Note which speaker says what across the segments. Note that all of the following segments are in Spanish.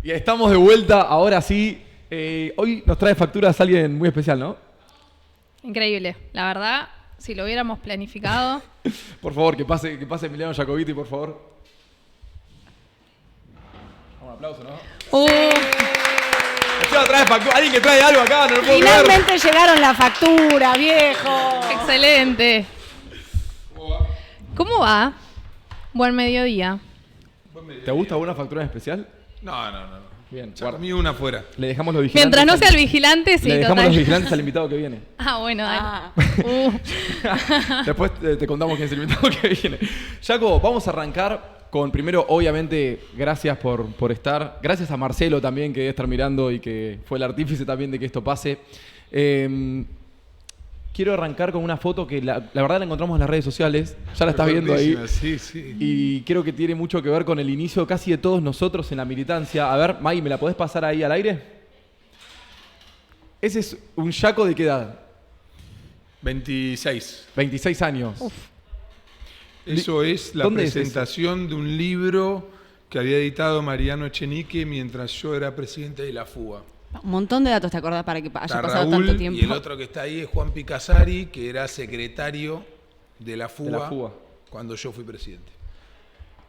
Speaker 1: Y estamos de vuelta, ahora sí. Hoy nos trae facturas alguien muy especial, ¿no?
Speaker 2: Increíble. La verdad, si lo hubiéramos planificado.
Speaker 1: Por favor, que pase Emiliano Jacobiti, por favor. Un aplauso, ¿no? Alguien que trae algo acá, no lo puedo creer.
Speaker 3: Finalmente llegaron las facturas, viejo.
Speaker 2: Excelente. ¿Cómo va? Buen mediodía.
Speaker 1: ¿Te gusta alguna factura en especial?
Speaker 4: No.
Speaker 1: Bien,
Speaker 4: Para mí una fuera.
Speaker 1: Le dejamos los vigilantes.
Speaker 2: Mientras no sea el vigilante, sí,
Speaker 1: Le dejamos
Speaker 2: total.
Speaker 1: los vigilantes al invitado que viene.
Speaker 2: Bueno, dale.
Speaker 1: Después te contamos quién es el invitado que viene. Jaco, vamos a arrancar con primero, obviamente, gracias por estar. Gracias a Marcelo también, que debe estar mirando y que fue el artífice también de que esto pase. Quiero arrancar con una foto que la verdad la encontramos en las redes sociales. Ya la estás viendo ahí.
Speaker 4: Sí.
Speaker 1: Y creo que tiene mucho que ver con el inicio casi de todos nosotros en la militancia. A ver, May, ¿me la podés pasar ahí al aire? Ese es un Jaco de qué edad?
Speaker 4: 26.
Speaker 1: 26 años.
Speaker 2: Uf.
Speaker 4: Eso es la
Speaker 1: ¿Dónde es
Speaker 4: presentación de un libro que había editado Mariano Echenique mientras yo era presidente de la FUA.
Speaker 3: Un montón de datos, ¿te acordás? Para que haya
Speaker 4: Está
Speaker 3: pasado
Speaker 4: Raúl,
Speaker 3: tanto tiempo.
Speaker 4: y el otro que está ahí es Juan Picasari, que era secretario de la FUA, cuando yo fui presidente.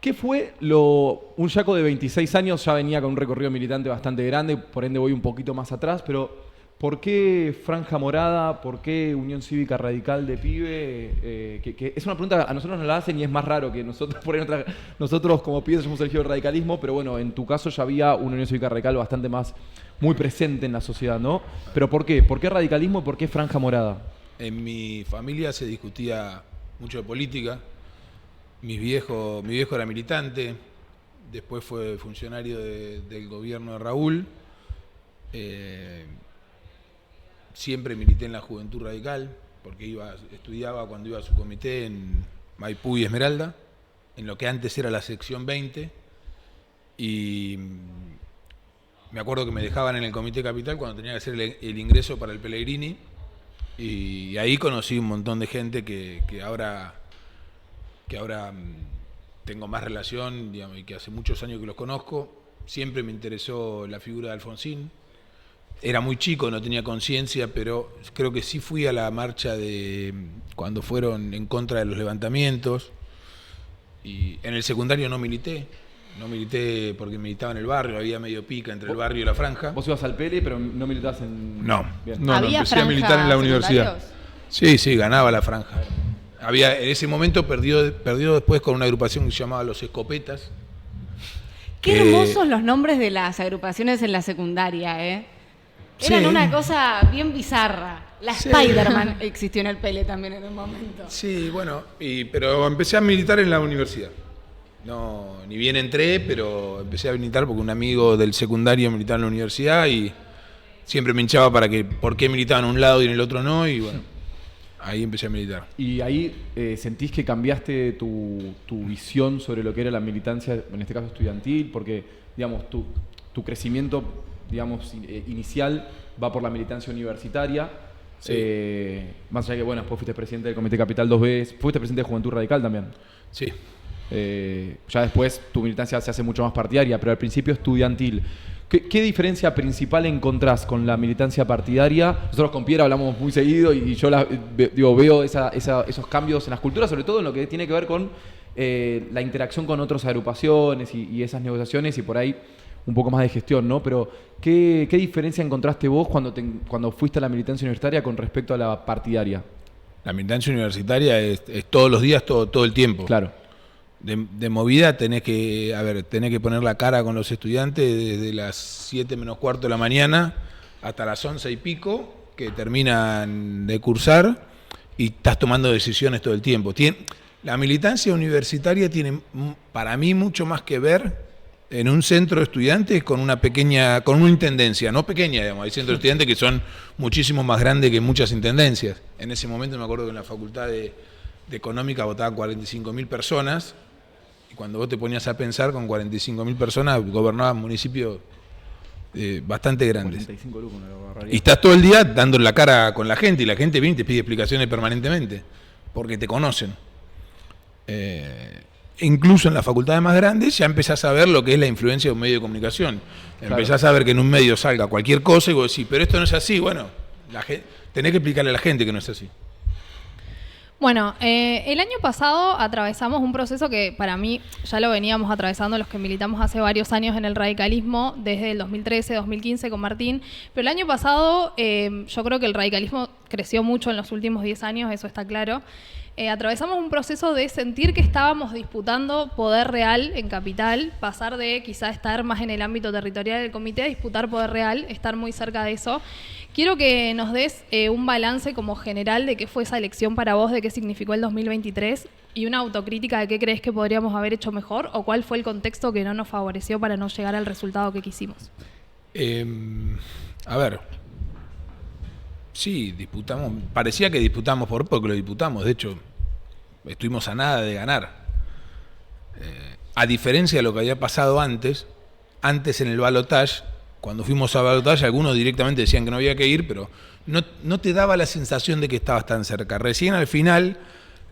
Speaker 1: ¿Qué fue un Jaco de 26 años? Ya venía con un recorrido militante bastante grande, por ende voy un poquito más atrás, pero ¿por qué Franja Morada? ¿Por qué Unión Cívica Radical de Pibe? Que es una pregunta que a nosotros nos la hacen y es más raro que nosotros, nosotros como pibes hemos elegido el radicalismo, pero bueno, en tu caso ya había una Unión Cívica Radical bastante más muy presente en la sociedad, ¿no? Pero ¿por qué? ¿Por qué radicalismo y por qué Franja Morada?
Speaker 4: En mi familia se discutía mucho de política. Mi viejo era militante, después fue funcionario del gobierno de Raúl. Siempre milité en la Juventud Radical, porque estudiaba cuando iba a su comité en Maipú y Esmeralda, en lo que antes era la sección 20. Y me acuerdo que me dejaban en el Comité Capital cuando tenía que hacer el ingreso para el Pellegrini. Y ahí conocí un montón de gente que ahora tengo más relación, digamos, y que hace muchos años que los conozco. Siempre me interesó la figura de Alfonsín. Era muy chico, no tenía conciencia, pero creo que sí fui a la marcha de cuando fueron en contra de los levantamientos. Y en el secundario no milité porque militaba en el barrio, había medio pica entre el barrio y la franja.
Speaker 1: Vos ibas al Pele, pero no militabas en...
Speaker 4: No,
Speaker 1: Bien.
Speaker 4: no, empecé a militar en la universidad. Sí, ganaba la franja. En ese momento perdió después con una agrupación que se llamaba Los Escopetas.
Speaker 3: Qué hermosos los nombres de las agrupaciones en la secundaria, ¿eh? Eran
Speaker 4: Sí.
Speaker 3: una cosa bien bizarra. La
Speaker 4: Sí.
Speaker 3: Spider-Man existió en el Pele también en un momento.
Speaker 4: Sí, bueno, pero empecé a militar en la universidad. No, ni bien entré, pero empecé a militar porque un amigo del secundario militaba en la universidad y siempre me hinchaba por qué militaba en un lado y en el otro no, y bueno, ahí empecé a militar.
Speaker 1: Y ahí sentís que cambiaste tu visión sobre lo que era la militancia, en este caso estudiantil, porque, digamos, tu crecimiento, digamos, inicial va por la militancia universitaria.
Speaker 4: Sí.
Speaker 1: Más allá que, bueno, después fuiste presidente del Comité Capital 2 veces, fuiste presidente de Juventud Radical también.
Speaker 4: Sí.
Speaker 1: Ya después tu militancia se hace mucho más partidaria, pero al principio estudiantil. ¿Qué diferencia principal encontrás con la militancia partidaria? Nosotros con Piera hablamos muy seguido y yo veo esos cambios en las culturas, sobre todo en lo que tiene que ver con la interacción con otras agrupaciones y esas negociaciones y por ahí un poco más de gestión, ¿no? Pero ¿qué diferencia encontraste vos cuando fuiste a la militancia universitaria con respecto a la partidaria?
Speaker 4: La militancia universitaria es todos los días, todo el tiempo.
Speaker 1: Claro.
Speaker 4: De movida tenés que poner la cara con los estudiantes desde las 7 menos cuarto de la mañana hasta las 11 y pico, que terminan de cursar, y estás tomando decisiones todo el tiempo. La militancia universitaria tiene, para mí, mucho más que ver en un centro de estudiantes con una intendencia, no pequeña, digamos. Hay centros de estudiantes que son muchísimo más grandes que muchas intendencias. En ese momento me acuerdo que en la Facultad de Económica votaban 45.000 personas, y cuando vos te ponías a pensar, con 45.000 personas gobernaban municipios bastante grandes.
Speaker 1: 45 lucas, una barbaridad.
Speaker 4: Y estás todo el día dando la cara con la gente, y la gente viene y te pide explicaciones permanentemente, porque te conocen. incluso en las facultades más grandes, ya empezás a ver lo que es la influencia de un medio de comunicación. Claro. Empezás a ver que en un medio salga cualquier cosa y vos decís, pero esto no es así. Bueno, tenés que explicarle a la gente que no es así.
Speaker 2: Bueno, el año pasado atravesamos un proceso que para mí ya lo veníamos atravesando los que militamos hace varios años en el radicalismo, desde el 2013, 2015 con Martín, pero el año pasado yo creo que el radicalismo creció mucho en los últimos 10 años, eso está claro. Atravesamos un proceso de sentir que estábamos disputando poder real en Capital, pasar de quizá estar más en el ámbito territorial del comité a disputar poder real, estar muy cerca de eso. Quiero que nos des un balance como general de qué fue esa elección para vos, de qué significó el 2023 y una autocrítica de qué crees que podríamos haber hecho mejor o cuál fue el contexto que no nos favoreció para no llegar al resultado que quisimos.
Speaker 4: A ver, sí, disputamos, parecía que disputamos porque lo disputamos, de hecho estuvimos a nada de ganar. A diferencia de lo que había pasado antes en el balotaje, cuando fuimos a balotaje, algunos directamente decían que no había que ir, pero no te daba la sensación de que estabas tan cerca. Recién al final,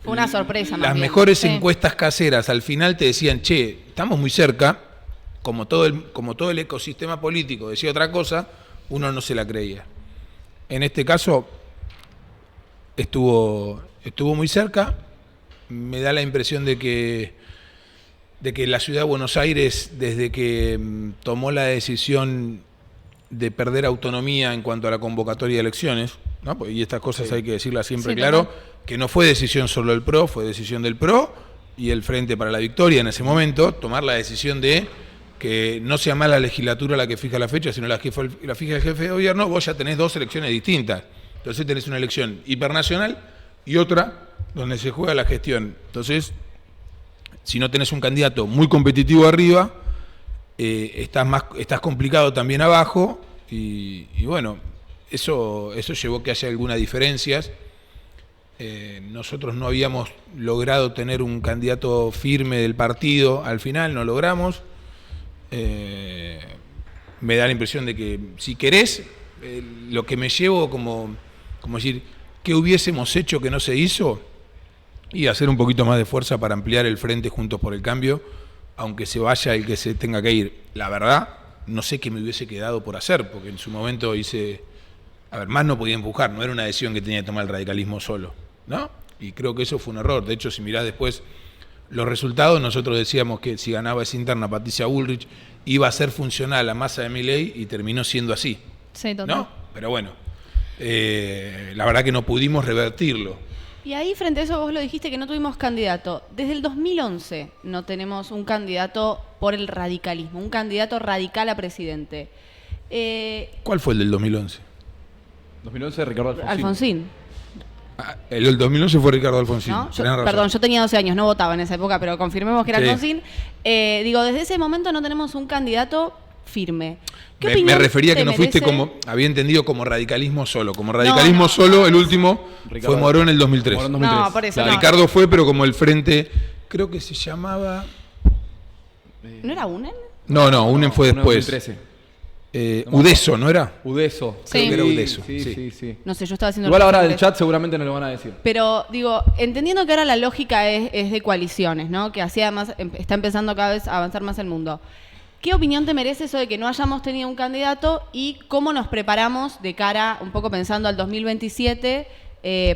Speaker 3: fue una sorpresa.
Speaker 4: Las mejores encuestas caseras al final te decían, che, estamos muy cerca, como todo el ecosistema político decía otra cosa, uno no se la creía. En este caso, estuvo muy cerca. Me da la impresión de que la ciudad de Buenos Aires, desde que tomó la decisión de perder autonomía en cuanto a la convocatoria de elecciones, ¿no? Y estas cosas hay que decirlas siempre claro, que no fue decisión solo del PRO, fue decisión del PRO y el Frente para la Victoria en ese momento, tomar la decisión de que no sea más la legislatura la que fija la fecha, sino la fija el jefe de gobierno. Vos ya tenés dos elecciones distintas. Entonces tenés una elección hipernacional y otra donde se juega la gestión. Entonces, si no tenés un candidato muy competitivo arriba, estás complicado también abajo y bueno, eso llevó a que haya algunas diferencias. Nosotros no habíamos logrado tener un candidato firme del partido, al final no logramos. Me da la impresión de que, si querés, lo que me llevo como decir, ¿qué hubiésemos hecho que no se hizo? Y hacer un poquito más de fuerza para ampliar el frente Juntos por el Cambio, aunque se vaya el que se tenga que ir. La verdad, no sé qué me hubiese quedado por hacer, porque en su momento más no podía empujar, no era una decisión que tenía que tomar el radicalismo solo, ¿no? Y creo que eso fue un error. De hecho, si mirás después los resultados, nosotros decíamos que si ganaba esa interna Patricia Bullrich, iba a ser funcional a Massa de Milei y terminó siendo así.
Speaker 2: Sí, total.
Speaker 4: ¿No? Pero bueno, la verdad que no pudimos revertirlo.
Speaker 3: Y ahí, frente a eso, vos lo dijiste que no tuvimos candidato. Desde el 2011 no tenemos un candidato por el radicalismo, un candidato radical a presidente.
Speaker 4: ¿Cuál fue el del 2011?
Speaker 1: 2011, Ricardo Alfonsín.
Speaker 3: Alfonsín.
Speaker 4: El del 2011 fue Ricardo Alfonsín.
Speaker 3: ¿No? Perdón, yo tenía 12 años, no votaba en esa época, pero confirmemos que era Alfonsín. Desde ese momento no tenemos un candidato firme.
Speaker 4: Me refería que no fuiste había entendido como radicalismo solo. Como radicalismo solo, el último Ricardo, fue Moró en el 2003.
Speaker 3: No, por eso.
Speaker 4: Claro. Ricardo fue, pero como el frente, creo que se llamaba...
Speaker 3: ¿No era UNEN?
Speaker 4: No, UNEN fue después.
Speaker 1: 2013.
Speaker 4: Udeso, ¿no era?
Speaker 1: Udeso.
Speaker 2: Sí.
Speaker 4: Creo que era Udeso.
Speaker 1: Sí.
Speaker 3: No sé, yo estaba haciendo...
Speaker 1: Igual ahora del chat seguramente no lo van a decir.
Speaker 3: Pero, entendiendo que ahora la lógica es de coaliciones, ¿no? Que así además está empezando cada vez a avanzar más el mundo. ¿Qué opinión te merece eso de que no hayamos tenido un candidato y cómo nos preparamos de cara, un poco pensando al 2027,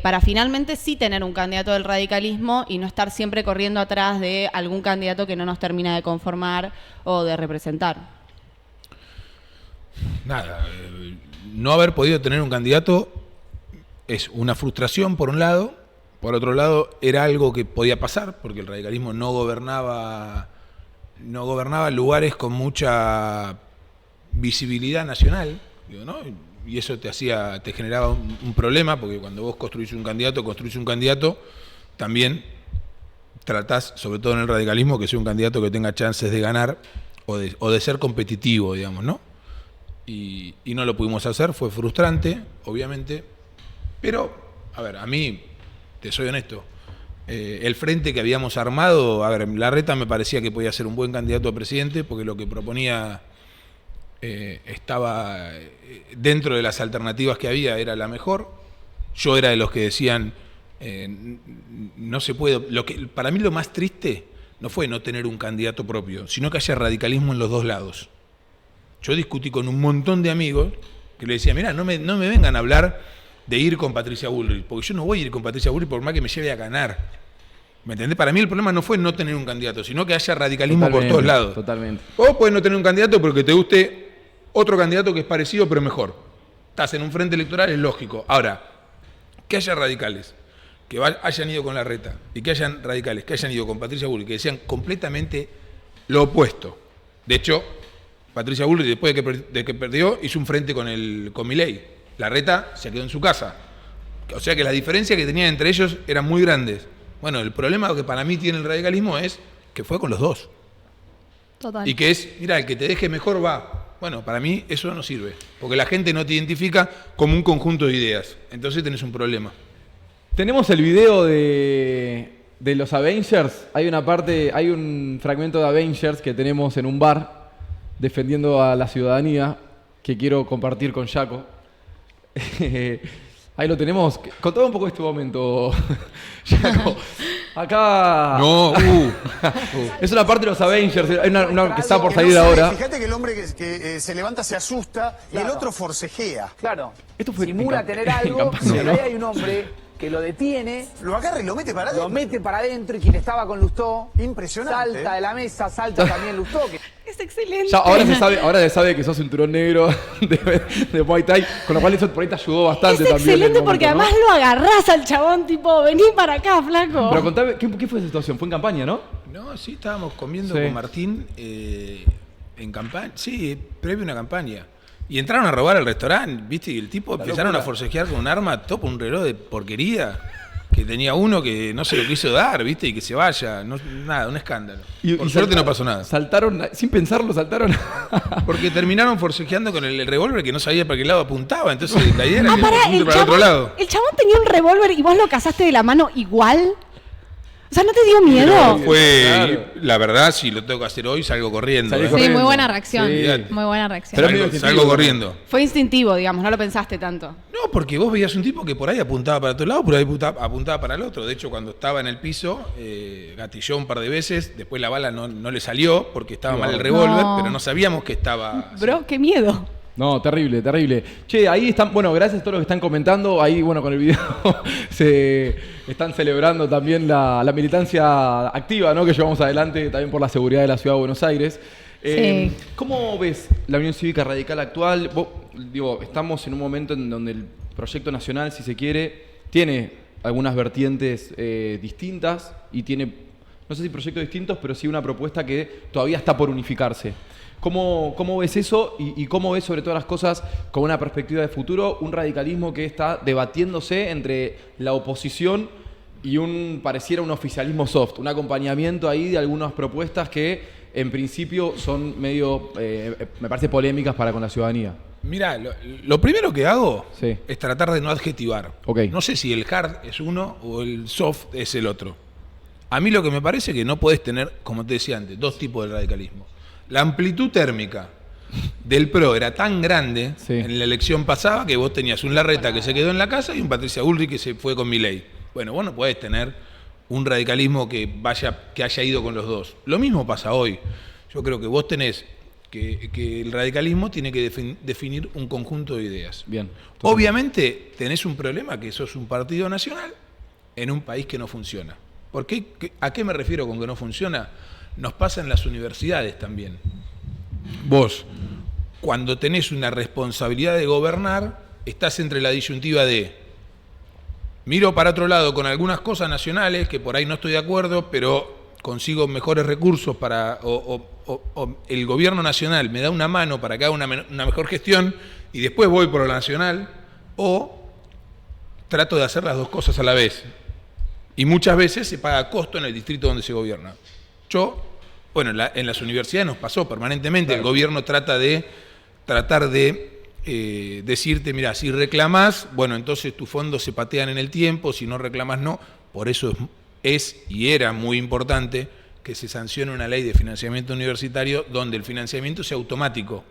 Speaker 3: para finalmente sí tener un candidato del radicalismo y no estar siempre corriendo atrás de algún candidato que no nos termina de conformar o de representar?
Speaker 4: Nada, no haber podido tener un candidato es una frustración por un lado, por otro lado era algo que podía pasar porque el radicalismo no gobernaba lugares con mucha visibilidad nacional, ¿no? Y eso te generaba un problema, porque cuando vos construís un candidato, también tratás, sobre todo en el radicalismo, que sea un candidato que tenga chances de ganar o de ser competitivo, digamos, ¿no? Y no lo pudimos hacer, fue frustrante, obviamente, pero, a ver, a mí, te soy honesto, el frente que habíamos armado, Larreta me parecía que podía ser un buen candidato a presidente porque lo que proponía estaba dentro de las alternativas que había, era la mejor. Yo era de los que decían no se puede, para mí lo más triste no fue no tener un candidato propio, sino que haya radicalismo en los dos lados. Yo discutí con un montón de amigos que le decía, mirá, no me vengan a hablar de ir con Patricia Bullrich, porque yo no voy a ir con Patricia Bullrich por más que me lleve a ganar. ¿Me entendés? Para mí el problema no fue no tener un candidato, sino que haya radicalismo por todos lados.
Speaker 1: Totalmente.
Speaker 4: O puedes no tener un candidato porque te guste otro candidato que es parecido pero mejor. Estás en un frente electoral, es lógico. Ahora, que haya radicales que hayan ido con Larreta y que hayan radicales que hayan ido con Patricia Bullrich, que decían completamente lo opuesto. De hecho, Patricia Bullrich, después de que perdió, hizo un frente con Milei. Larreta se quedó en su casa. O sea que las diferencias que tenían entre ellos eran muy grandes. Bueno, el problema que para mí tiene el radicalismo es que fue con los dos.
Speaker 2: Total.
Speaker 4: Y que es, mira, el que te deje mejor va. Bueno, para mí eso no sirve. Porque la gente no te identifica como un conjunto de ideas. Entonces tenés un problema.
Speaker 1: Tenemos el video de los Avengers. Hay un fragmento de Avengers que tenemos en un bar defendiendo a la ciudadanía que quiero compartir con Jaco. Ahí lo tenemos. Contame un poco de este momento, Jaco. Acá.
Speaker 4: No,
Speaker 1: Es una parte de los Avengers. Hay una que está por salir ahora.
Speaker 5: Fíjate que el hombre que se levanta se asusta y el otro forcejea.
Speaker 6: Claro.
Speaker 1: Esto fue
Speaker 6: simula tener
Speaker 1: en
Speaker 6: algo,
Speaker 1: campaña,
Speaker 6: pero
Speaker 1: ¿no?
Speaker 6: ahí hay un hombre que lo detiene,
Speaker 5: Lo agarra y lo mete para adentro.
Speaker 6: lo mete para adentro y quien estaba con Lustó
Speaker 5: Impresionante.
Speaker 6: salta de la mesa, salta también Lustó.
Speaker 2: Es excelente.
Speaker 1: Ya, ahora se sabe que sos cinturón negro de Muay Thai, con lo cual eso por ahí te ayudó bastante
Speaker 2: Es
Speaker 1: también. en el
Speaker 2: excelente
Speaker 1: momento,
Speaker 2: porque
Speaker 1: ¿no?
Speaker 2: además lo agarrás al chabón, tipo, vení para acá, flaco.
Speaker 1: Pero contame, ¿qué fue esa situación? ¿Fue en campaña, no?
Speaker 4: No, sí, estábamos comiendo
Speaker 1: Sí.
Speaker 4: con Martín en campaña. Sí, previo a una campaña. Y entraron a robar al restaurante, ¿viste? Y el tipo empezaron a forcejear con un arma, topa un reloj de porquería que tenía uno que no se lo quiso dar, ¿viste? Y que se vaya. No, nada, un escándalo. Por suerte no pasó nada.
Speaker 1: Saltaron, sin pensarlo, saltaron.
Speaker 4: Porque terminaron forcejeando con el revólver que no sabía para qué lado apuntaba. Entonces la idea era que
Speaker 2: Pará,
Speaker 4: apunte para el otro lado.
Speaker 2: el chabón tenía un revólver y vos lo cazaste de la mano igual. O sea, ¿no te dio miedo?
Speaker 4: Pero fue,
Speaker 1: Claro.
Speaker 4: la verdad, si lo tengo que hacer hoy, salgo corriendo.
Speaker 1: Salí
Speaker 4: ¿eh?
Speaker 2: Sí,
Speaker 1: corriendo.
Speaker 2: muy buena reacción.
Speaker 1: Sí.
Speaker 2: Muy buena reacción.
Speaker 1: Pero es
Speaker 4: Salgo,
Speaker 1: medio
Speaker 4: salgo
Speaker 1: instintivo.
Speaker 4: corriendo.
Speaker 3: Fue instintivo, digamos, no lo pensaste tanto.
Speaker 4: No, porque vos veías un tipo que por ahí apuntaba para otro lado, por ahí apuntaba para el otro. De hecho, cuando estaba en el piso, gatilló un par de veces, después la bala no le salió porque estaba mal el revólver,
Speaker 2: No.
Speaker 4: pero no sabíamos que estaba...
Speaker 2: Bro, qué miedo.
Speaker 1: No, terrible, terrible. Che, ahí están, bueno, gracias a todos los que están comentando. Ahí, bueno, con el video se están celebrando también la militancia activa, ¿no? Que llevamos adelante también por la seguridad de la Ciudad de Buenos Aires.
Speaker 2: Sí.
Speaker 1: ¿Cómo ves la Unión Cívica Radical actual? Estamos en un momento en donde el proyecto nacional, si se quiere, tiene algunas vertientes distintas y tiene, no sé si proyectos distintos, pero sí una propuesta que todavía está por unificarse. ¿Cómo ves eso y cómo ves sobre todas las cosas con una perspectiva de futuro un radicalismo que está debatiéndose entre la oposición y pareciera un oficialismo soft, un acompañamiento ahí de algunas propuestas que en principio son medio, me parece, polémicas para con la ciudadanía?
Speaker 4: Mirá, lo primero que hago
Speaker 1: Sí.
Speaker 4: es tratar de no adjetivar.
Speaker 1: Ok.
Speaker 4: No sé si el hard es uno o el soft es el otro. A mí lo que me parece es que no podés tener, como te decía antes, dos tipos de radicalismo. La amplitud térmica del PRO era tan grande
Speaker 1: Sí.
Speaker 4: en la elección pasada que vos tenías un Larreta que se quedó en la casa y un Patricia Bullrich que se fue con Milei. Bueno, vos no podés tener un radicalismo que haya ido con los dos. Lo mismo pasa hoy. Yo creo que vos tenés que el radicalismo tiene que definir un conjunto de ideas.
Speaker 1: Bien.
Speaker 4: Obviamente tenés un problema que sos un partido nacional en un país que no funciona. ¿Por qué? ¿A qué me refiero con que no funciona? Nos pasa en las universidades también. Vos, cuando tenés una responsabilidad de gobernar, estás entre la disyuntiva de miro para otro lado con algunas cosas nacionales que por ahí no estoy de acuerdo, pero consigo mejores recursos o el gobierno nacional me da una mano para que haga una mejor gestión y después voy por lo nacional, o trato de hacer las dos cosas a la vez. Y muchas veces se paga costo en el distrito donde se gobierna. En las universidades nos pasó permanentemente, claro. El gobierno tratar de decirte, mira, si reclamás, bueno, entonces tus fondos se patean en el tiempo, si no reclamás, no. Por eso es y era muy importante que se sancione una ley de financiamiento universitario donde el financiamiento sea automático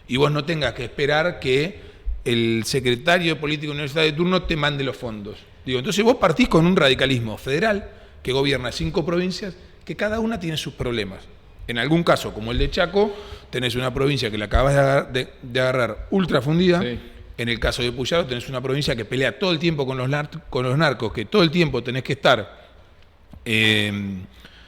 Speaker 4: y vos no tengas que esperar que el secretario de política universitaria de turno te mande los fondos. Entonces vos partís con un radicalismo federal que gobierna 5 provincias que cada una tiene sus problemas. En algún caso, como el de Chaco, tenés una provincia que la acabas de agarrar ultra fundida.
Speaker 1: Sí.
Speaker 4: En el caso de Puyaro tenés una provincia que pelea todo el tiempo con los narcos, que todo el tiempo tenés que estar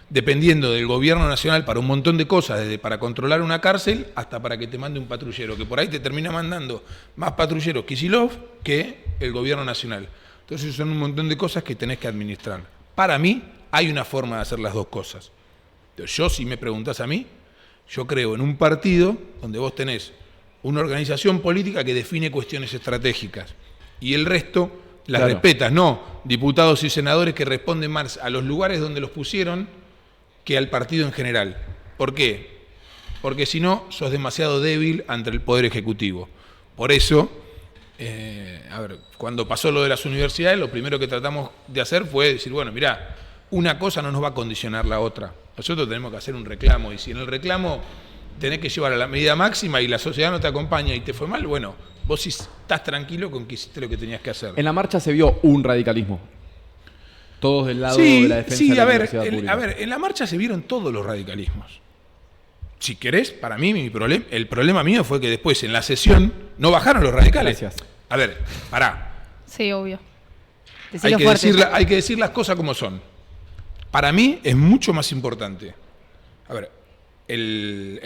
Speaker 4: dependiendo del gobierno nacional para un montón de cosas, desde para controlar una cárcel hasta para que te mande un patrullero, que por ahí te termina mandando más patrulleros Kicillof que el gobierno nacional. Entonces son un montón de cosas que tenés que administrar. Para mí hay una forma de hacer las dos cosas. Yo, si me preguntás a mí, yo creo en un partido donde vos tenés una organización política que define cuestiones estratégicas y el resto las
Speaker 1: Claro.
Speaker 4: respetas, no diputados y senadores que responden más a los lugares donde los pusieron que al partido en general. ¿Por qué? Porque si no, sos demasiado débil ante el Poder Ejecutivo. Por eso, cuando pasó lo de las universidades, lo primero que tratamos de hacer fue decir, bueno, mirá, una cosa no nos va a condicionar la otra. Nosotros tenemos que hacer un reclamo, y si en el reclamo tenés que llevar a la medida máxima y la sociedad no te acompaña y te fue mal, bueno, vos sí estás tranquilo con que hiciste lo que tenías que hacer.
Speaker 1: En la marcha se vio un radicalismo. Todos del lado de la defensa de la universidad pública.
Speaker 4: En la marcha se vieron todos los radicalismos. Si querés, para mí, el problema mío fue que después en la sesión no bajaron los radicales.
Speaker 1: Gracias.
Speaker 4: A ver, pará.
Speaker 2: Sí, obvio.
Speaker 4: Hay que decir las cosas como son. Para mí es mucho más importante. A ver, el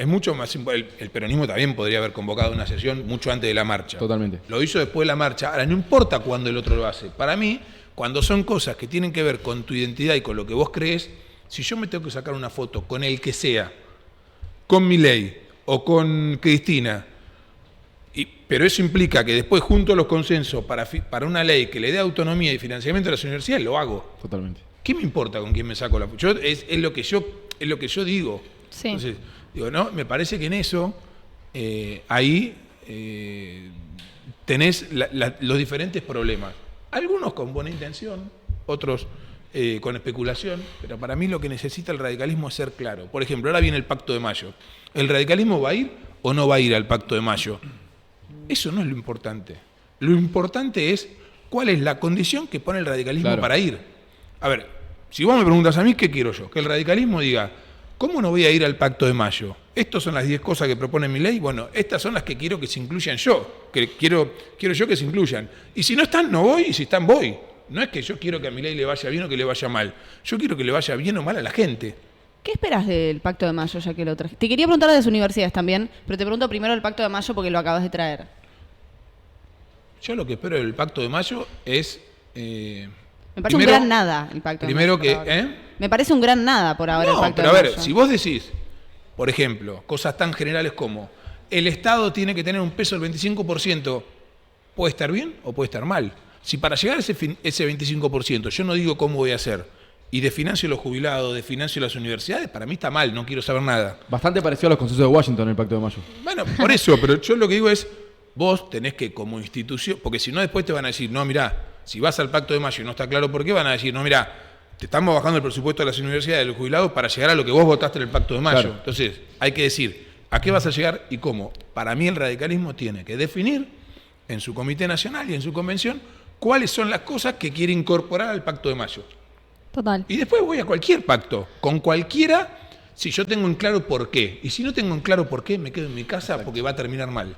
Speaker 4: peronismo también podría haber convocado una sesión mucho antes de la marcha.
Speaker 1: Totalmente.
Speaker 4: Lo hizo después de la marcha. Ahora, no importa cuándo el otro lo hace. Para mí, cuando son cosas que tienen que ver con tu identidad y con lo que vos crees, si yo me tengo que sacar una foto con el que sea, con Milei o con Cristina, pero eso implica que después junto a los consensos para una ley que le dé autonomía y financiamiento a las universidades, lo hago.
Speaker 1: Totalmente.
Speaker 4: ¿Qué me importa con quién me saco la foto? Es lo que yo digo.
Speaker 2: Sí.
Speaker 4: Entonces, digo, no, me parece que en eso, ahí tenés los diferentes problemas. Algunos con buena intención, otros con especulación, pero para mí lo que necesita el radicalismo es ser claro. Por ejemplo, ahora viene el Pacto de Mayo. ¿El radicalismo va a ir o no va a ir al Pacto de Mayo? Eso no es lo importante. Lo importante es cuál es la condición que pone el radicalismo para ir. A ver, si vos me preguntas a mí, ¿qué quiero yo? Que el radicalismo diga, ¿cómo no voy a ir al Pacto de Mayo? Estas son las 10 cosas que propone mi ley. Bueno, estas son las que quiero que se incluyan yo, que quiero yo que se incluyan. Y si no están, no voy, y si están, voy. No es que yo quiero que a mi ley le vaya bien o que le vaya mal. Yo quiero que le vaya bien o mal a la gente.
Speaker 3: ¿Qué esperas del Pacto de Mayo, ya que lo traje? Te quería preguntar de las universidades también, pero te pregunto primero el Pacto de Mayo porque lo acabas de traer.
Speaker 4: Yo lo que espero del Pacto de Mayo es...
Speaker 3: Me parece un gran nada el Pacto de Mayo.
Speaker 4: Primero que...
Speaker 3: Me parece un gran nada por ahora el
Speaker 4: No,
Speaker 3: Pacto
Speaker 4: pero
Speaker 3: de
Speaker 4: a ver,
Speaker 3: Mayo.
Speaker 4: si vos decís, por ejemplo, cosas tan generales como el Estado tiene que tener un peso del 25%, ¿puede estar bien o puede estar mal? Si para llegar a ese 25% yo no digo cómo voy a hacer y desfinancio los jubilados, desfinancio las universidades, para mí está mal, no quiero saber nada.
Speaker 1: Bastante parecido a los consensos de Washington el Pacto de Mayo.
Speaker 4: Bueno, por eso, pero yo lo que digo es, vos tenés que como institución, porque si no después te van a decir, no, mirá, si vas al Pacto de Mayo y no está claro por qué, van a decir, no, mirá, te estamos bajando el presupuesto de las universidades, de los jubilados, para llegar a lo que vos votaste en el Pacto de Mayo.
Speaker 1: Claro.
Speaker 4: Entonces, hay que decir, ¿a qué vas a llegar y cómo? Para mí el radicalismo tiene que definir en su Comité Nacional y en su convención cuáles son las cosas que quiere incorporar al Pacto de Mayo.
Speaker 2: Total.
Speaker 4: Y después voy a cualquier pacto, con cualquiera, si yo tengo en claro por qué. Y si no tengo en claro por qué, me quedo en mi casa porque va a terminar mal.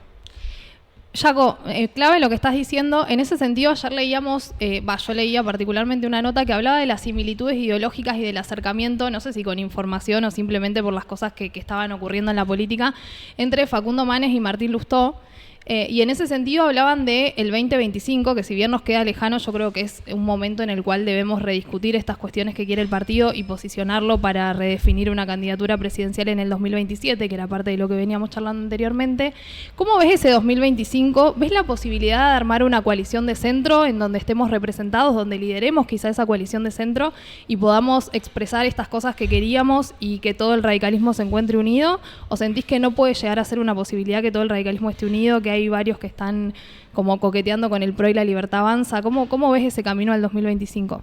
Speaker 2: Yaco, clave lo que estás diciendo. En ese sentido, ayer leíamos, yo leía particularmente una nota que hablaba de las similitudes ideológicas y del acercamiento, no sé si con información o simplemente por las cosas que estaban ocurriendo en la política, entre Facundo Manes y Martín Lustó. Y en ese sentido hablaban del 2025, que si bien nos queda lejano, yo creo que es un momento en el cual debemos rediscutir estas cuestiones que quiere el partido y posicionarlo para redefinir una candidatura presidencial en el 2027, que era parte de lo que veníamos charlando anteriormente. ¿Cómo ves ese 2025? ¿Ves la posibilidad de armar una coalición de centro en donde estemos representados, donde lideremos quizá esa coalición de centro y podamos expresar estas cosas que queríamos y que todo el radicalismo se encuentre unido? ¿O sentís que no puede llegar a ser una posibilidad que todo el radicalismo esté unido, que hay varios que están como coqueteando con el PRO y la Libertad Avanza? ¿Cómo ves ese camino al 2025?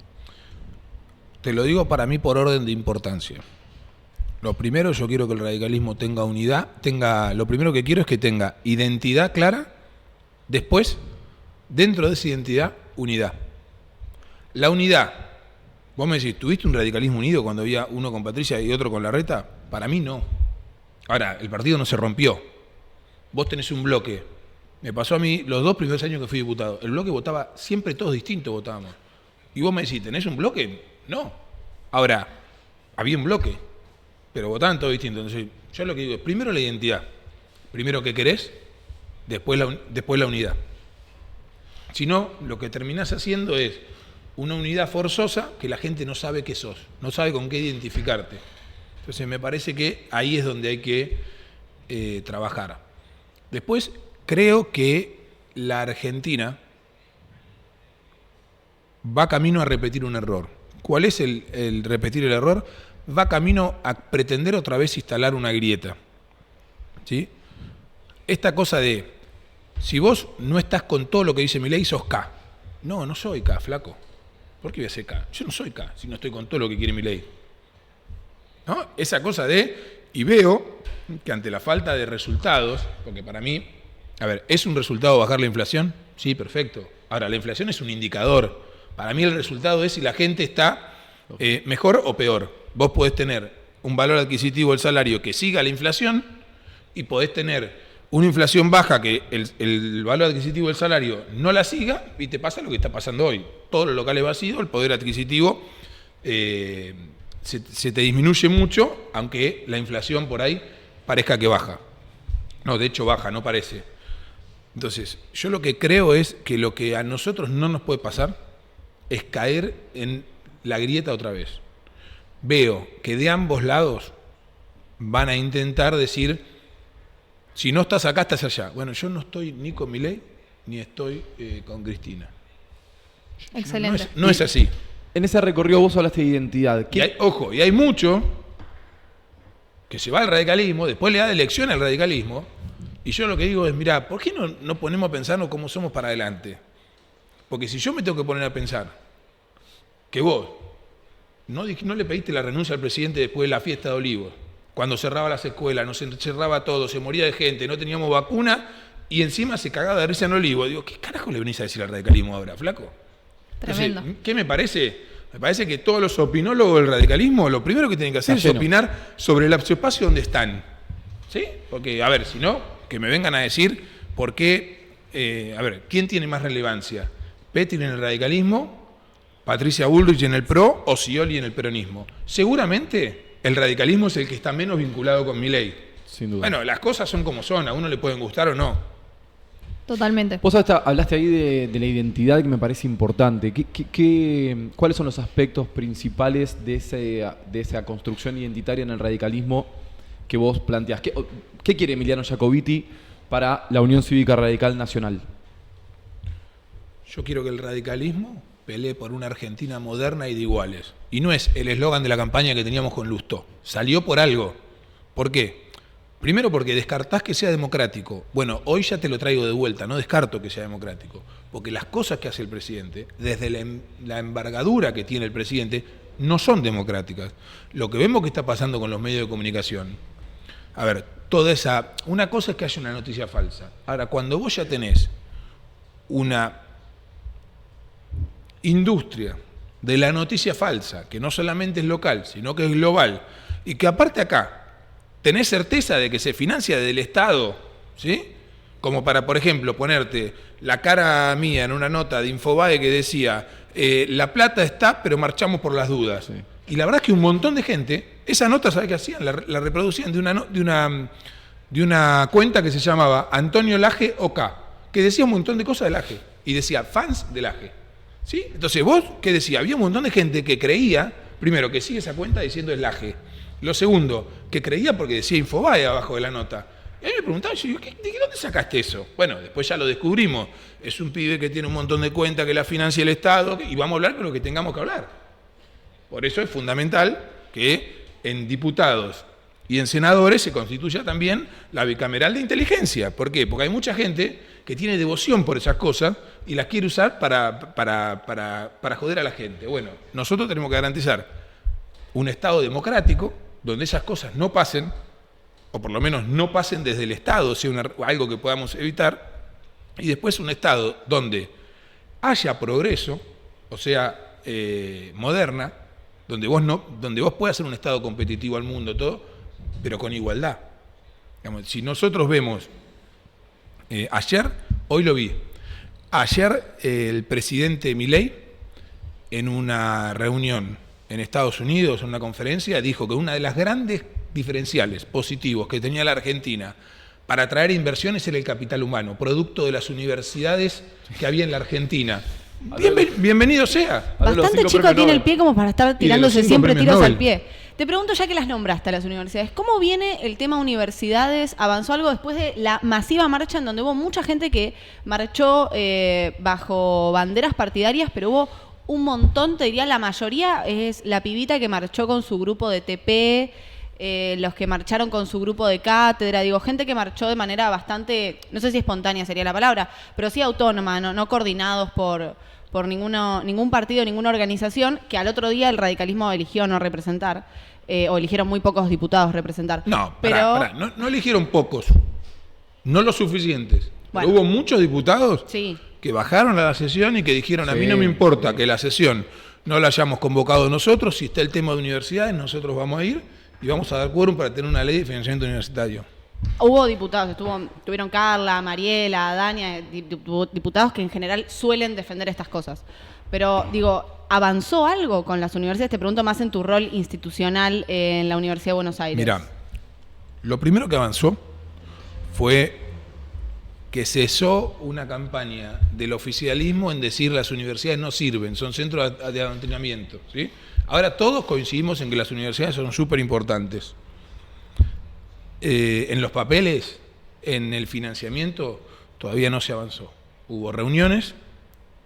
Speaker 4: Te lo digo para mí por orden de importancia. Lo primero, yo quiero que el radicalismo tenga unidad, lo primero que quiero es que tenga identidad clara, después, dentro de esa identidad, unidad. La unidad Vos me decís, ¿tuviste un radicalismo unido cuando había uno con Patricia y otro con Larreta? Para mí no. Ahora, el partido no se rompió. Vos tenés un bloque. Me pasó a mí los 2 primeros años que fui diputado. El bloque votaba, siempre todos distintos votábamos. Y vos me decís, ¿tenés un bloque? No. Ahora, había un bloque, pero votaban todos distintos. Entonces, yo lo que digo es, primero la identidad. Primero qué querés, después la unidad. Si no, lo que terminás haciendo es una unidad forzosa que la gente no sabe qué sos, no sabe con qué identificarte. Entonces me parece que ahí es donde hay que trabajar. Después, creo que la Argentina va camino a repetir un error. ¿Cuál es el repetir el error? Va camino a pretender otra vez instalar una grieta. ¿Sí? Esta cosa de, si vos no estás con todo lo que dice Milei, sos K. No, no soy K, flaco. ¿Por qué voy a ser K? Yo no soy K si no estoy con todo lo que quiere Milei. ¿No? Esa cosa de, y veo que ante la falta de resultados, porque para mí, a ver, ¿es un resultado bajar la inflación? Sí, perfecto. Ahora, la inflación es un indicador. Para mí el resultado es si la gente está mejor o peor. Vos podés tener un valor adquisitivo del salario que siga la inflación y podés tener una inflación baja que el valor adquisitivo del salario no la siga y te pasa lo que está pasando hoy. Todos los locales vacíos, el poder adquisitivo se te disminuye mucho, aunque la inflación por ahí parezca que baja. No, de hecho baja, no parece. Entonces, yo lo que creo es que lo que a nosotros no nos puede pasar es caer en la grieta otra vez. Veo que de ambos lados van a intentar decir, si no estás acá, estás allá. Bueno, yo no estoy ni con Milei, ni estoy con Cristina.
Speaker 2: Excelente.
Speaker 4: No es así.
Speaker 1: En ese recorrido vos hablaste de identidad.
Speaker 4: Y hay mucho que se va al radicalismo, después le da elección al radicalismo, y yo lo que digo es, mirá, ¿por qué no ponemos a pensarnos cómo somos para adelante? Porque si yo me tengo que poner a pensar que vos no le pediste la renuncia al presidente después de la fiesta de Olivos, cuando cerraba las escuelas, nos cerraba todo, se moría de gente, no teníamos vacuna y encima se cagaba de risa en Olivos. Digo, ¿qué carajo le venís a decir al radicalismo ahora, flaco?
Speaker 2: Tremendo.
Speaker 4: Entonces, ¿qué me parece? Me parece que todos los opinólogos del radicalismo lo primero que tienen que hacer es opinar sobre el espacio donde están. ¿Sí? Porque, a ver, si no, que me vengan a decir por qué, a ver, ¿quién tiene más relevancia? ¿Petri en el radicalismo, Patricia Bullrich en el PRO o Scioli en el peronismo? Seguramente el radicalismo es el que está menos vinculado con Milei.
Speaker 1: Sin duda.
Speaker 4: Bueno, las cosas son como son, a uno le pueden gustar o no.
Speaker 2: Totalmente.
Speaker 1: Vos hablaste ahí de la identidad que me parece importante. ¿Cuáles son los aspectos principales de esa construcción identitaria en el radicalismo que vos planteás? ¿Qué quiere Emiliano Jacobiti para la Unión Cívica Radical Nacional?
Speaker 4: Yo quiero que el radicalismo pelee por una Argentina moderna y de iguales. Y no es el eslogan de la campaña que teníamos con Lustó. Salió por algo. ¿Por qué? Primero porque descartás que sea democrático. Bueno, hoy ya te lo traigo de vuelta, no descarto que sea democrático. Porque las cosas que hace el presidente, desde la envergadura que tiene el presidente, no son democráticas. Lo que vemos que está pasando con los medios de comunicación, a ver, una cosa es que haya una noticia falsa. Ahora, cuando vos ya tenés una industria de la noticia falsa, que no solamente es local, sino que es global, y que aparte acá tenés certeza de que se financia del Estado, ¿sí? Como para, por ejemplo, ponerte la cara mía en una nota de Infobae que decía, la plata está, pero marchamos por las dudas. Sí. Y la verdad es que un montón de gente, esa nota, ¿sabés qué hacían? La reproducían de una cuenta que se llamaba Antonio Laje OK, que decía un montón de cosas de Laje, y decía fans de Laje. ¿Sí? Entonces, vos, ¿qué decía? Había un montón de gente que creía, primero, que sigue esa cuenta diciendo es Laje. Lo segundo, que creía porque decía Infobae abajo de la nota. Y a mí me preguntaban, yo digo, ¿de dónde sacaste eso? Bueno, después ya lo descubrimos. Es un pibe que tiene un montón de cuentas, que la financia el Estado, y vamos a hablar con lo que tengamos que hablar. Por eso es fundamental que en diputados y en senadores se constituya también la bicameral de inteligencia. ¿Por qué? Porque hay mucha gente que tiene devoción por esas cosas y las quiere usar para joder a la gente. Bueno, nosotros tenemos que garantizar un Estado democrático donde esas cosas no pasen, o por lo menos no pasen desde el Estado, sea algo que podamos evitar, y después un Estado donde haya progreso, o sea, moderna, donde vos puedas hacer un Estado competitivo al mundo, todo, pero con igualdad. Digamos, si nosotros vemos, hoy lo vi, ayer el presidente Milei, en una reunión en Estados Unidos, en una conferencia, dijo que una de las grandes diferenciales positivos que tenía la Argentina para atraer inversiones era el capital humano, producto de las universidades que había en la Argentina. Bienvenido sea.
Speaker 3: Bastante chico tiene el pie como para estar tirándose siempre tiros
Speaker 4: Nobel
Speaker 3: al pie. Te pregunto, ya que las nombraste a las universidades, ¿cómo viene el tema universidades? ¿Avanzó algo después de la masiva marcha en donde hubo mucha gente que marchó bajo banderas partidarias, pero hubo un montón, te diría la mayoría, es la pibita que marchó con su grupo de TP, los que marcharon con su grupo de cátedra, digo, gente que marchó de manera bastante, no sé si espontánea sería la palabra, pero sí autónoma, no coordinados por ningún partido, ninguna organización, que al otro día el radicalismo eligió no representar, o eligieron muy pocos diputados representar.
Speaker 4: No,
Speaker 3: pero
Speaker 4: no eligieron pocos, no los suficientes.
Speaker 3: Bueno.
Speaker 4: Pero hubo muchos diputados
Speaker 3: sí.
Speaker 4: que bajaron a la sesión y que dijeron, a mí
Speaker 1: Sí,
Speaker 4: no me importa
Speaker 1: sí.
Speaker 4: que la sesión no la hayamos convocado nosotros, si está el tema de universidades, nosotros vamos a ir y vamos a dar quórum para tener una ley de financiamiento universitario.
Speaker 3: Hubo diputados, tuvieron Carla, Mariela, Dania, diputados que en general suelen defender estas cosas. Pero digo, ¿avanzó algo con las universidades? Te pregunto más en tu rol institucional en la Universidad de Buenos Aires.
Speaker 4: Mira, lo primero que avanzó fue que cesó una campaña del oficialismo en decir las universidades no sirven, son centros de adoctrinamiento, ¿sí? Ahora todos coincidimos en que las universidades son súper importantes. En los papeles, en el financiamiento, todavía no se avanzó. Hubo reuniones,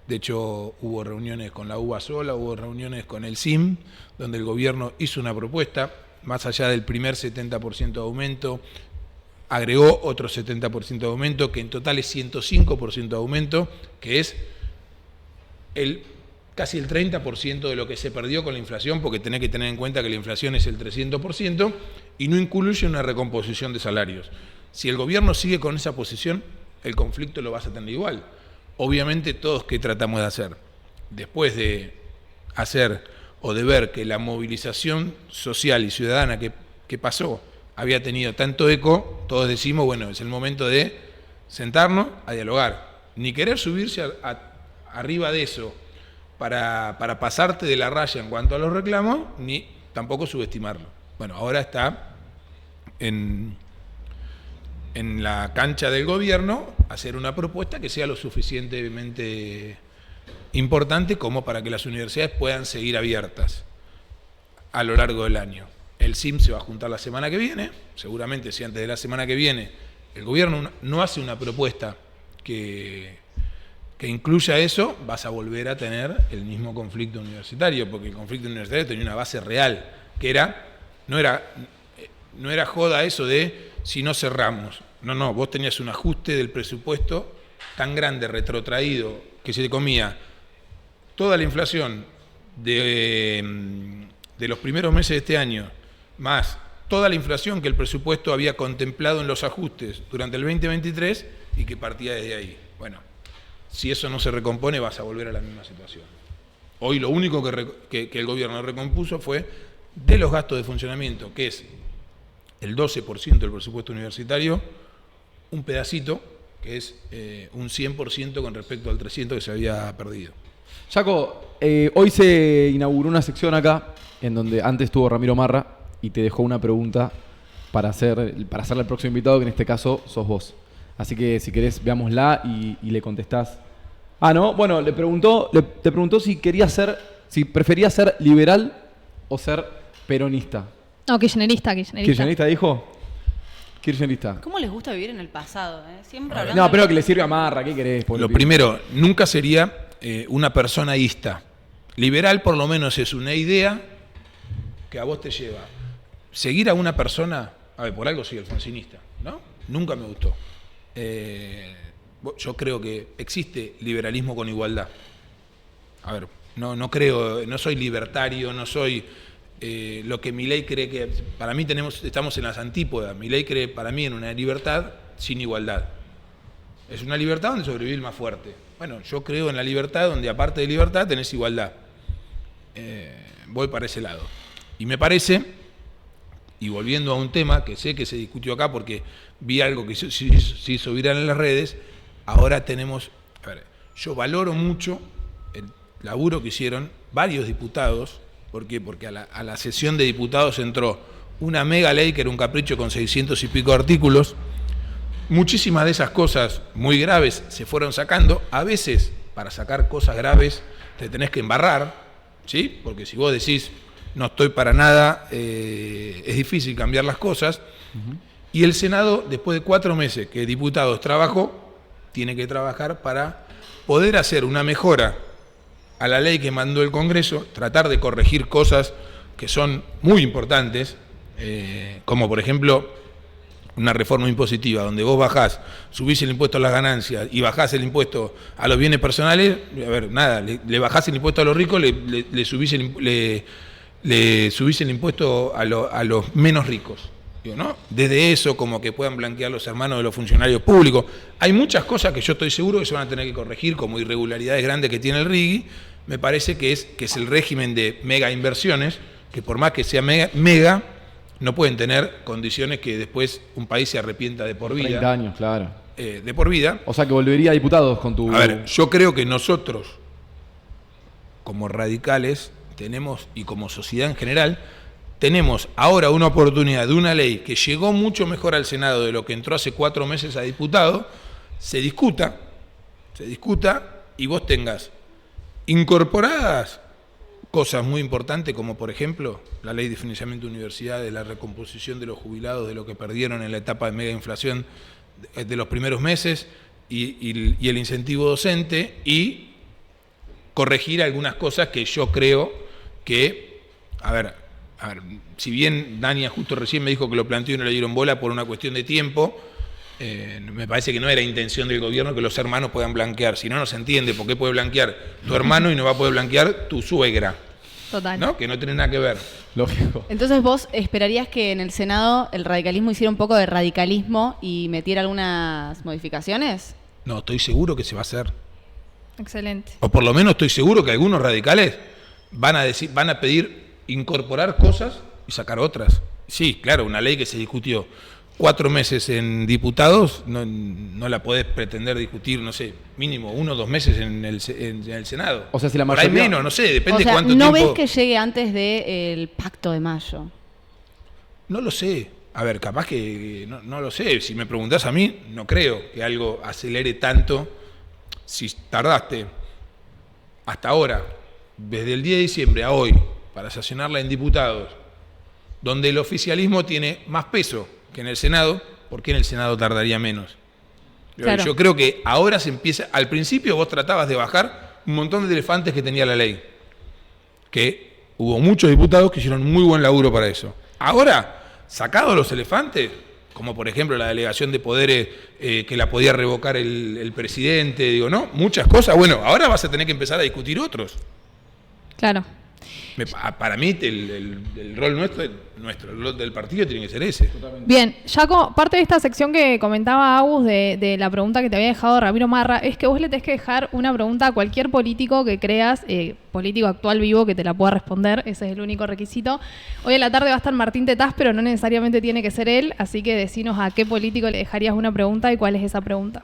Speaker 4: de hecho hubo reuniones con la UBA sola, hubo reuniones con el CIM, donde el gobierno hizo una propuesta, más allá del primer 70% de aumento, agregó otro 70% de aumento, que en total es 105% de aumento, que es casi el 30% de lo que se perdió con la inflación, porque tenés que tener en cuenta que la inflación es el 300% y no incluye una recomposición de salarios. Si el gobierno sigue con esa posición, el conflicto lo vas a tener igual. Obviamente todos, ¿qué tratamos de hacer? Después de hacer o de ver que la movilización social y ciudadana que pasó había tenido tanto eco, todos decimos, bueno, es el momento de sentarnos a dialogar. Ni querer subirse arriba de eso para pasarte de la raya en cuanto a los reclamos, ni tampoco subestimarlo. Bueno, ahora está en la cancha del gobierno hacer una propuesta que sea lo suficientemente importante como para que las universidades puedan seguir abiertas a lo largo del año. El CIM se va a juntar la semana que viene, seguramente si antes de la semana que viene el gobierno no hace una propuesta que incluya eso, vas a volver a tener el mismo conflicto universitario, porque el conflicto universitario tenía una base real, que no era joda eso de si no cerramos. No, vos tenías un ajuste del presupuesto tan grande, retrotraído, que se te comía toda la inflación de los primeros meses de este año, más toda la inflación que el presupuesto había contemplado en los ajustes durante el 2023 y que partía desde ahí. Bueno, si eso no se recompone, vas a volver a la misma situación. Hoy lo único que el gobierno recompuso fue de los gastos de funcionamiento, que es el 12% del presupuesto universitario, un pedacito, que es un 100% con respecto al 300% que se había perdido.
Speaker 1: Jaco, hoy se inauguró una sección acá, en donde antes estuvo Ramiro Marra, y te dejó una pregunta para hacerle al próximo invitado, que en este caso sos vos. Así que si querés, veámosla y le contestás. Ah, no, bueno, te preguntó si prefería ser liberal o ser peronista.
Speaker 2: No, kirchnerista.
Speaker 1: ¿Kirchnerista dijo? Kirchnerista.
Speaker 3: ¿Cómo les gusta vivir en el pasado? Siempre hablando
Speaker 1: No, pero que le sirve a Marra, ¿qué querés?
Speaker 4: Lo primero, nunca sería una persona ista. Liberal por lo menos es una idea que a vos te lleva. Seguir a una persona, por algo soy alfonsinista, ¿no? Nunca me gustó. Yo creo que existe liberalismo con igualdad. A ver, no creo, no soy libertario, no soy lo que Milei cree que... Para mí estamos en las antípodas. Milei cree para mí en una libertad sin igualdad. Es una libertad donde sobrevive el más fuerte. Bueno, yo creo en la libertad donde aparte de libertad tenés igualdad. voy para ese lado. Y me parece, y volviendo a un tema que sé que se discutió acá porque vi algo que se hizo viral en las redes, ahora tenemos, a ver, yo valoro mucho el laburo que hicieron varios diputados. ¿Por qué? Porque a la sesión de diputados entró una mega ley que era un capricho con 600 y pico artículos. Muchísimas de esas cosas muy graves se fueron sacando. A veces, para sacar cosas graves, te tenés que embarrar, ¿sí? Porque si vos decís, no estoy para nada, es difícil cambiar las cosas. Y el Senado, después de 4 meses que diputados trabajó, tiene que trabajar para poder hacer una mejora a la ley que mandó el Congreso, tratar de corregir cosas que son muy importantes, como por ejemplo una reforma impositiva, donde vos bajás, subís el impuesto a las ganancias y bajás el impuesto a los bienes personales, a ver, nada, le bajás el impuesto a los ricos, le subís el impuesto a los menos ricos. Digo, ¿no? Desde eso, como que puedan blanquear los hermanos de los funcionarios públicos. Hay muchas cosas que yo estoy seguro que se van a tener que corregir, como irregularidades grandes que tiene el RIGI. Me parece que es el régimen de mega inversiones, que por más que sea mega, no pueden tener condiciones que después un país se arrepienta de por vida.
Speaker 1: 30 años, claro.
Speaker 4: De por vida.
Speaker 1: O sea que volvería a diputados con tu...
Speaker 4: A ver, yo creo que nosotros, como radicales, tenemos, y como sociedad en general, tenemos ahora una oportunidad de una ley que llegó mucho mejor al Senado de lo que entró hace 4 meses a diputado, se discuta, y vos tengas incorporadas cosas muy importantes como por ejemplo la ley de financiamiento de universidades, la recomposición de los jubilados de lo que perdieron en la etapa de mega inflación de los primeros meses y el incentivo docente, y corregir algunas cosas que yo creo que, a ver, si bien Dania justo recién me dijo que lo planteó y no le dieron bola por una cuestión de tiempo, me parece que no era intención del gobierno que los hermanos puedan blanquear. Si no, no se entiende por qué puede blanquear tu hermano y no va a poder blanquear tu suegra.
Speaker 2: Total.
Speaker 4: ¿No? Que no tiene nada que ver.
Speaker 1: Lógico.
Speaker 3: Entonces vos esperarías que en el Senado el radicalismo hiciera un poco de radicalismo y metiera algunas modificaciones.
Speaker 4: No, estoy seguro que se va a hacer.
Speaker 2: Excelente.
Speaker 4: O por lo menos estoy seguro que algunos radicales van a pedir incorporar cosas y sacar otras. Sí, claro, una ley que se discutió 4 meses en diputados, no la podés pretender discutir, no sé, mínimo 1 o 2 meses en el Senado.
Speaker 1: O sea, si la
Speaker 4: Por ahí
Speaker 1: mayoría...
Speaker 4: menos, no sé, depende
Speaker 3: O sea,
Speaker 4: cuánto
Speaker 3: ¿no
Speaker 4: tiempo.
Speaker 3: ves que llegue antes del Pacto de Mayo?
Speaker 4: No lo sé. A ver, capaz que no lo sé. Si me preguntás a mí, no creo que algo acelere tanto. Si tardaste hasta ahora, desde el 10 de diciembre a hoy, para sancionarla en diputados, donde el oficialismo tiene más peso que en el Senado, ¿por qué en el Senado tardaría menos?
Speaker 2: Claro.
Speaker 4: Yo creo que ahora se empieza... Al principio vos tratabas de bajar un montón de elefantes que tenía la ley, que hubo muchos diputados que hicieron muy buen laburo para eso. Ahora, sacados los elefantes, como por ejemplo la delegación de poderes que la podía revocar el presidente, digo, ¿no? Muchas cosas. Bueno, ahora vas a tener que empezar a discutir otros.
Speaker 2: Claro.
Speaker 4: Para mí el rol nuestro, el rol del partido tiene que ser ese.
Speaker 2: Bien, Jaco, parte de esta sección que comentaba Agus de la pregunta que te había dejado Ramiro Marra, es que vos le tenés que dejar una pregunta a cualquier político que creas, político actual vivo, que te la pueda responder. Ese es el único requisito. Hoy en la tarde va a estar Martín Tetaz, pero no necesariamente tiene que ser él, así que decinos a qué político le dejarías una pregunta y cuál es esa pregunta.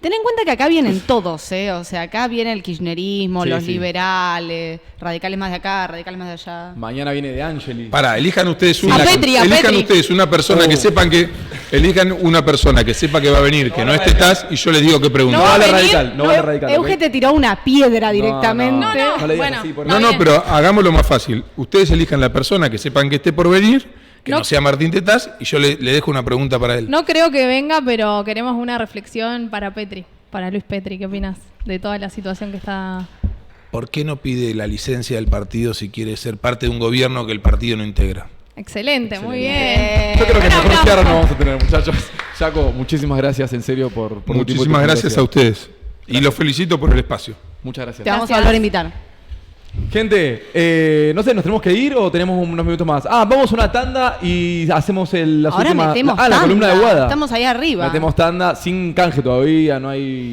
Speaker 3: Ten en cuenta que acá vienen todos, ¿eh? O sea, acá viene el kirchnerismo,
Speaker 1: Sí,
Speaker 3: los
Speaker 1: sí.
Speaker 3: liberales, radicales más de acá, radicales más de allá.
Speaker 1: Mañana viene De Angeli.
Speaker 4: Elijan ustedes una,
Speaker 3: A Petri, a
Speaker 4: elijan
Speaker 3: Petri.
Speaker 4: ustedes una persona que sepan que, elijan una persona que sepa que va a venir, que no esté Tetaz, y yo les digo qué pregunta.
Speaker 1: No vale radical, no vale radical,
Speaker 3: Euge
Speaker 1: ¿ok?
Speaker 3: te tiró una piedra directamente.
Speaker 1: No le digas
Speaker 2: Bueno,
Speaker 1: así, por
Speaker 2: está
Speaker 4: No,
Speaker 1: favor.
Speaker 2: bien.
Speaker 4: pero hagámoslo más fácil. Ustedes elijan la persona que sepan que esté por venir, que no sea Martín Tetaz, y yo le dejo una pregunta para él.
Speaker 2: No creo que venga, pero queremos una reflexión para Petri, para Luis Petri. ¿Qué opinas de toda la situación que está?
Speaker 4: ¿Por qué no pide la licencia del partido si quiere ser parte de un gobierno que el partido no integra?
Speaker 2: Excelente, muy bien.
Speaker 1: Yo creo que
Speaker 2: Bueno,
Speaker 1: mejor cierre no
Speaker 2: aplauso.
Speaker 1: vamos a tener, muchachos. Jaco, muchísimas gracias en serio por tu tiempo y tu
Speaker 4: Muchísimas gracias a
Speaker 1: generosidad.
Speaker 4: ustedes. Y los felicito por el espacio.
Speaker 1: Muchas gracias.
Speaker 3: Te vamos a
Speaker 2: Gracias.
Speaker 3: volver a invitar.
Speaker 1: Gente, no sé, ¿nos tenemos que ir o tenemos unos minutos más? Vamos a una tanda y hacemos las
Speaker 3: Ahora
Speaker 1: últimas...
Speaker 3: metemos
Speaker 1: la
Speaker 3: tanda.
Speaker 1: columna de Guada.
Speaker 3: Estamos ahí arriba.
Speaker 1: Metemos tanda sin canje todavía, no hay...